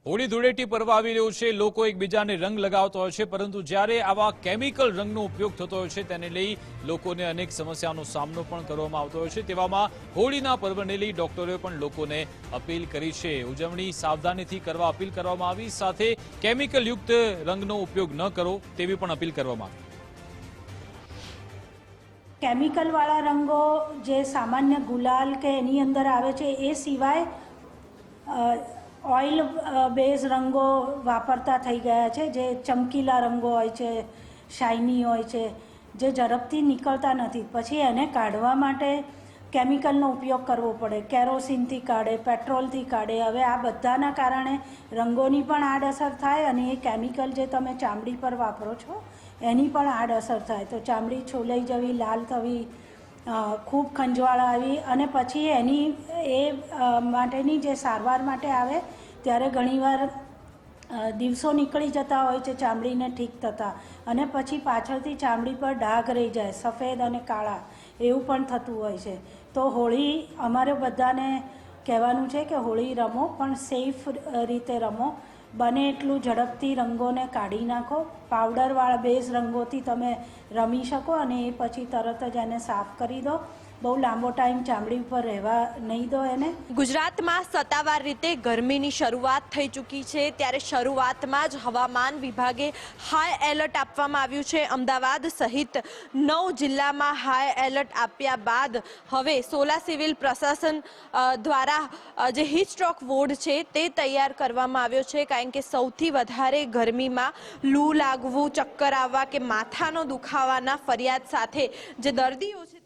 હોળી ધૂળેટી પર્વ આવી રહ્યું છે। લોકો એકબીજાને રંગ લગાવતા હોય છે, પરંતુ જ્યારે આવા કેમિકલ રંગનો ઉપયોગ થતો હોય છે તેને લઈ લોકોને અનેક સમસ્યાનો સામનો પણ કરવામાં આવતો હોય છે। તેવામાં હોળીના પર્વને લઈ ડોક્ટરોએ પણ લોકોને અપીલ કરી છે। ઉજવણી સાવધાનીથી કરવા અપીલ કરવામાં આવી, સાથે કેમિકલયુક્ત રંગનો ઉપયોગ ન કરો તેવી પણ અપીલ કરવામાં આવી। કેમિકલવાળા રંગો જે સામાન્ય ગુલાલ કે એની અંદર આવે છે એ સિવાય ઓઇલ બેઝ રંગો વાપરતા થઈ ગયા છે, જે ચમકીલા રંગો હોય છે, શાઇની હોય છે, જે ઝડપથી નીકળતા નથી। પછી એને કાઢવા માટે કેમિકલનો ઉપયોગ કરવો પડે, કેરોસીનથી કાઢે, પેટ્રોલથી કાઢે। હવે આ બધાના કારણે રંગોની પણ આડઅસર થાય અને એ કેમિકલ જે તમે ચામડી પર વાપરો છો એની પણ આડઅસર થાય। તો ચામડી છોલાઈ જવી, લાલ થવી, ખૂબ ખંજવાળ આવી, અને પછી એની માટેની જે સારવાર માટે આવે ત્યારે ઘણીવાર દિવસો નીકળી જતા હોય છે ચામડીને ઠીક થતાં, અને પછી પાછળથી ચામડી પર ડાઘ રહી જાય, સફેદ અને કાળા, એવું પણ થતું હોય છે। તો હોળી અમારે બધાને કહેવાનું છે કે હોળી રમો, પણ સેફ રીતે રમો। બને એટલું ઝડપથી રંગોને કાઢી નાખો। પાવડરવાળા બેઝ રંગોથી તમે રમી શકો અને એ પછી તરત જ એને સાફ કરી દો। બહુ લાંબો ટાઈમ ચામડી ઉપર રહેવા નહીં દો એને। ગુજરાતમાં સત્તાવાર રીતે ગરમીની શરૂઆત થઈ ચૂકી છે, ત્યારે શરૂઆતમાં જ હવામાન વિભાગે હાઈ એલર્ટ આપવામાં આવ્યું છે। અમદાવાદ સહિત 9 જિલ્લામાં હાઈ એલર્ટ આપ્યા બાદ હવે સોલા સિવિલ પ્રશાસન દ્વારા જે હીટ સ્ટ્રોક વોર્ડ છે તે તૈયાર કરવામાં આવ્યો છે, કારણ કે સૌથી વધારે ગરમીમાં લૂ લાગવું, ચક્કર આવવા કે માથાનો દુખાવાના ફરિયાદ સાથે જે દર્દીઓ છે